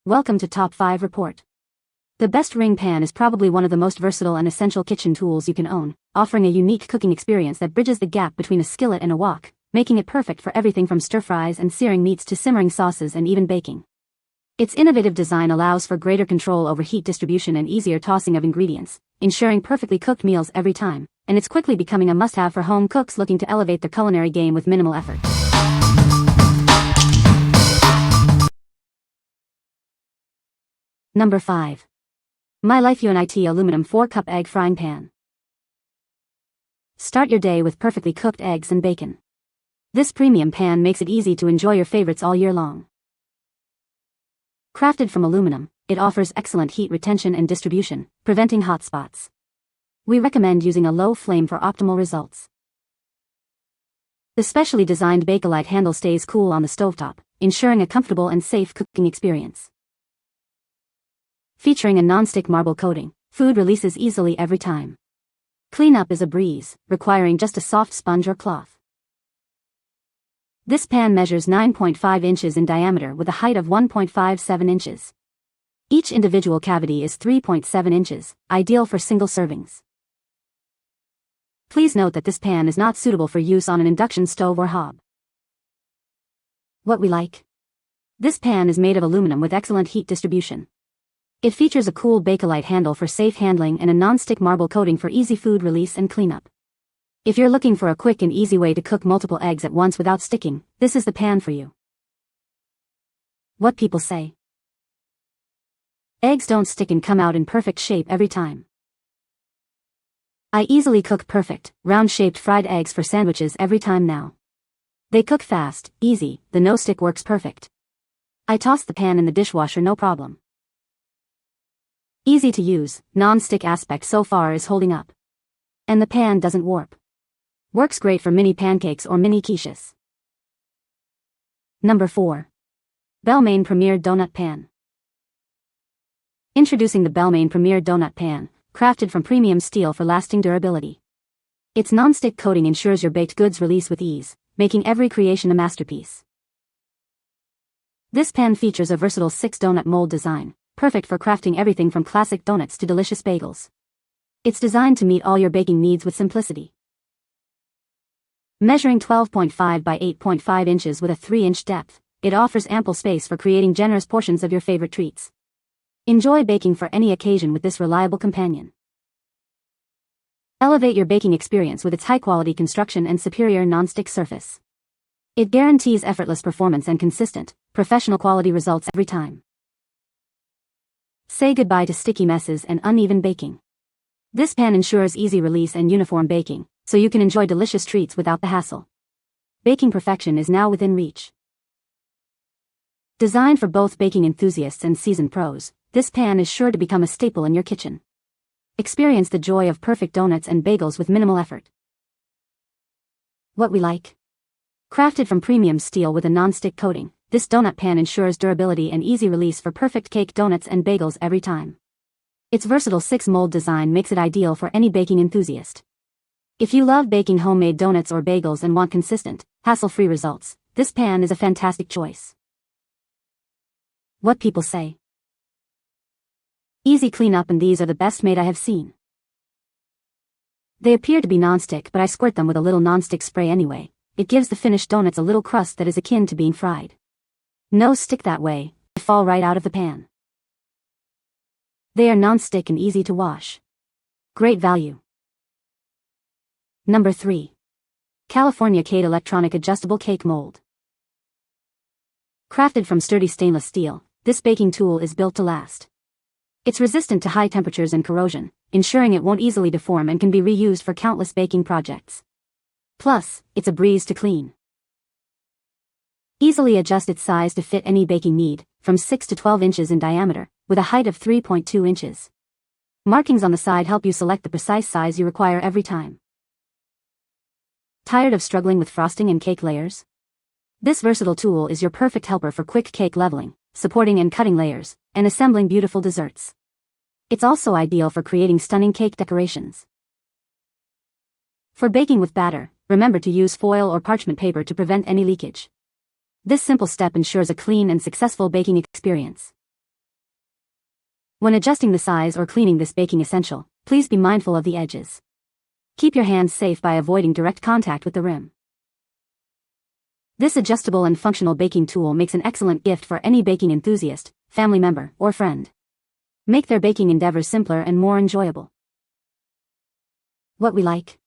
Welcome to Top 5 Report. The best ring pan is probably one of the most versatile and essential kitchen tools you can own, offering a unique cooking experience that bridges the gap between a skillet and a wok, making it perfect for everything from stir-fries and searing meats to simmering sauces and even baking. Its innovative design allows for greater control over heat distribution and easier tossing of ingredients, ensuring perfectly cooked meals every time, and it's quickly becoming a must-have for home cooks looking to elevate their culinary game with minimal effort. Number 5. MyLifeUNIT Aluminum 4-Cup Egg Frying Pan. Start your day with perfectly cooked eggs and bacon. This premium pan makes it easy to enjoy your favorites all year long. Crafted from aluminum, it offers excellent heat retention and distribution, preventing hot spots. We recommend using a low flame for optimal results. The specially designed Bakelite handle stays cool on the stovetop, ensuring a comfortable and safe cooking experience. Featuring a non-stick marble coating, food releases easily every time. Cleanup is a breeze, requiring just a soft sponge or cloth. This pan measures 9.5 inches in diameter with a height of 1.57 inches. Each individual cavity is 3.7 inches, ideal for single servings. Please note that this pan is not suitable for use on an induction stove or hob. What we like? This pan is made of aluminum with excellent heat distribution. It features a cool Bakelite handle for safe handling and a non-stick marble coating for easy food release and cleanup. If you're looking for a quick and easy way to cook multiple eggs at once without sticking, this is the pan for you. What people say. Eggs don't stick and come out in perfect shape every time. I easily cook perfect, round-shaped fried eggs for sandwiches every time now. They cook fast, easy, the no-stick works perfect. I toss the pan in the dishwasher no problem. Easy to use, non-stick aspect so far is holding up. And the pan doesn't warp. Works great for mini pancakes or mini quiches. Number 4. Bellemain Premier Donut Pan. Introducing the Bellemain Premier Donut Pan, crafted from premium steel for lasting durability. Its non-stick coating ensures your baked goods release with ease, making every creation a masterpiece. This pan features a versatile 6-donut mold design, perfect for crafting everything from classic donuts to delicious bagels. It's designed to meet all your baking needs with simplicity. Measuring 12.5 by 8.5 inches with a 3-inch depth, it offers ample space for creating generous portions of your favorite treats. Enjoy baking for any occasion with this reliable companion. Elevate your baking experience with its high-quality construction and superior non-stick surface. It guarantees effortless performance and consistent, professional quality results every time. Say goodbye to sticky messes and uneven baking. This pan ensures easy release and uniform baking, so you can enjoy delicious treats without the hassle. Baking perfection is now within reach. Designed for both baking enthusiasts and seasoned pros, this pan is sure to become a staple in your kitchen. Experience the joy of perfect donuts and bagels with minimal effort. What we like? Crafted from premium steel with a non-stick coating, this donut pan ensures durability and easy release for perfect cake donuts and bagels every time. Its versatile 6-mold design makes it ideal for any baking enthusiast. If you love baking homemade donuts or bagels and want consistent, hassle-free results, this pan is a fantastic choice. What people say. Easy cleanup, and these are the best made I have seen. They appear to be non-stick, but I squirt them with a little non-stick spray anyway. It gives the finished donuts a little crust that is akin to being fried. No stick that way, they fall right out of the pan. They are non-stick and easy to wash. Great value. Number 3. California CADE Electronic Adjustable Cake Mold. Crafted from sturdy stainless steel, this baking tool is built to last. It's resistant to high temperatures and corrosion, ensuring it won't easily deform and can be reused for countless baking projects. Plus, it's a breeze to clean. Easily adjust its size to fit any baking need, from 6 to 12 inches in diameter, with a height of 3.2 inches. Markings on the side help you select the precise size you require every time. Tired of struggling with frosting and cake layers? This versatile tool is your perfect helper for quick cake leveling, supporting and cutting layers, and assembling beautiful desserts. It's also ideal for creating stunning cake decorations. For baking with batter, remember to use foil or parchment paper to prevent any leakage. This simple step ensures a clean and successful baking experience. When adjusting the size or cleaning this baking essential, please be mindful of the edges. Keep your hands safe by avoiding direct contact with the rim. This adjustable and functional baking tool makes an excellent gift for any baking enthusiast, family member, or friend. Make their baking endeavors simpler and more enjoyable. What we like.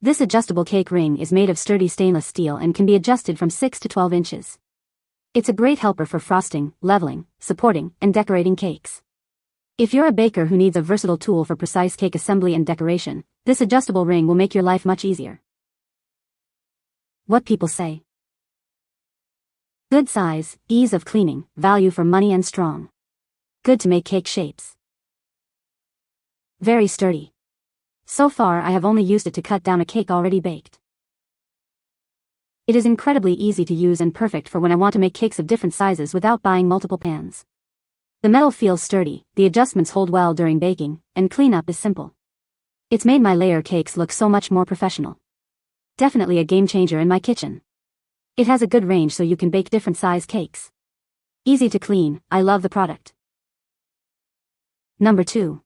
This adjustable cake ring is made of sturdy stainless steel and can be adjusted from 6 to 12 inches. It's a great helper for frosting, leveling, supporting, and decorating cakes. If you're a baker who needs a versatile tool for precise cake assembly and decoration, this adjustable ring will make your life much easier. What people say. Good size, ease of cleaning, value for money and strong. Good to make cake shapes. Very sturdy. So far I have only used it to cut down a cake already baked. It is incredibly easy to use and perfect for when I want to make cakes of different sizes without buying multiple pans. The metal feels sturdy, the adjustments hold well during baking, and cleanup is simple. It's made my layer cakes look so much more professional. Definitely a game changer in my kitchen. It has a good range so you can bake different size cakes. Easy to clean, I love the product. Number 2.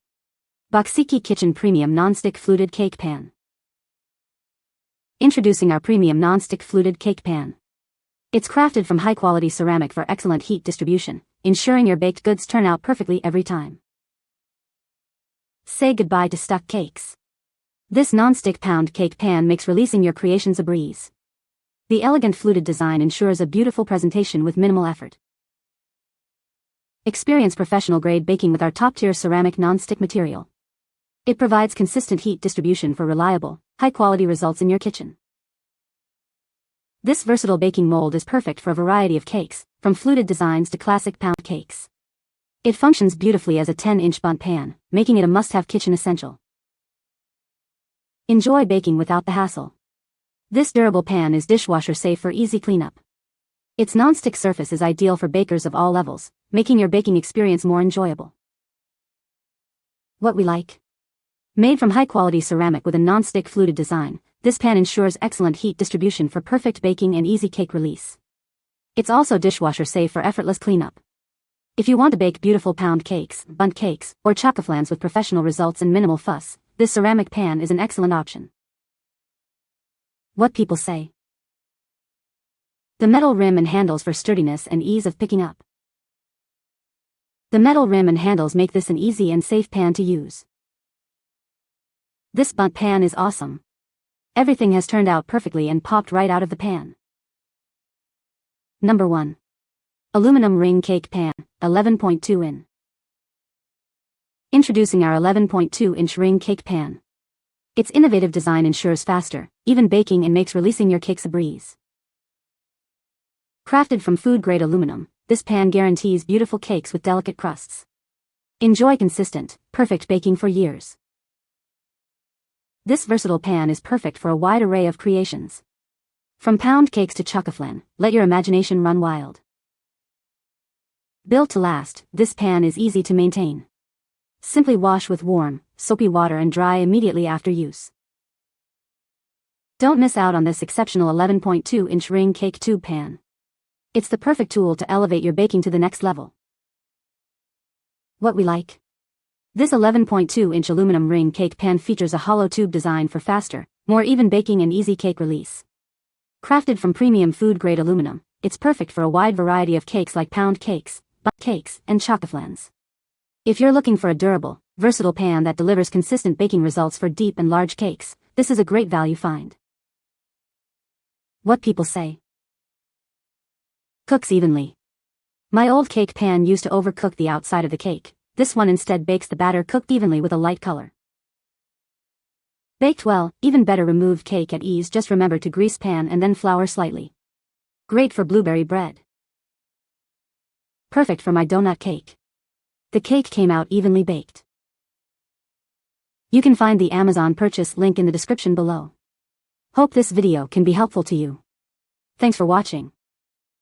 Boxiki Kitchen Premium Non-Stick Fluted Cake Pan. Introducing our premium non-stick fluted cake pan. It's crafted from high-quality ceramic for excellent heat distribution, ensuring your baked goods turn out perfectly every time. Say goodbye to stuck cakes. This non-stick pound cake pan makes releasing your creations a breeze. The elegant fluted design ensures a beautiful presentation with minimal effort. Experience professional-grade baking with our top-tier ceramic non-stick material. It provides consistent heat distribution for reliable, high-quality results in your kitchen. This versatile baking mold is perfect for a variety of cakes, from fluted designs to classic pound cakes. It functions beautifully as a 10-inch bundt pan, making it a must-have kitchen essential. Enjoy baking without the hassle. This durable pan is dishwasher safe for easy cleanup. Its non-stick surface is ideal for bakers of all levels, making your baking experience more enjoyable. What we like. Made from high-quality ceramic with a non-stick fluted design, this pan ensures excellent heat distribution for perfect baking and easy cake release. It's also dishwasher safe for effortless cleanup. If you want to bake beautiful pound cakes, bundt cakes, or chocoflans with professional results and minimal fuss, this ceramic pan is an excellent option. What people say. The metal rim and handles for sturdiness and ease of picking up. The metal rim and handles make this an easy and safe pan to use. This bundt pan is awesome. Everything has turned out perfectly and popped right out of the pan. Number 1. Aluminum Ring Cake Pan, 11.2 in. Introducing our 11.2-inch ring cake pan. Its innovative design ensures faster, even baking and makes releasing your cakes a breeze. Crafted from food-grade aluminum, this pan guarantees beautiful cakes with delicate crusts. Enjoy consistent, perfect baking for years. This versatile pan is perfect for a wide array of creations. From pound cakes to chocoflan, let your imagination run wild. Built to last, this pan is easy to maintain. Simply wash with warm, soapy water and dry immediately after use. Don't miss out on this exceptional 11.2-inch ring cake tube pan. It's the perfect tool to elevate your baking to the next level. What we like. This 11.2-inch aluminum ring cake pan features a hollow tube design for faster, more even baking and easy cake release. Crafted from premium food-grade aluminum, it's perfect for a wide variety of cakes like pound cakes, bundt cakes, and chocoflans. If you're looking for a durable, versatile pan that delivers consistent baking results for deep and large cakes, this is a great value find. What people say. Cooks evenly. My old cake pan used to overcook the outside of the cake. This one instead bakes the batter cooked evenly with a light color. Baked well, even better removed cake at ease. Just remember to grease pan and then flour slightly. Great for blueberry bread. Perfect for my donut cake. The cake came out evenly baked. You can find the Amazon purchase link in the description below. Hope this video can be helpful to you. Thanks for watching.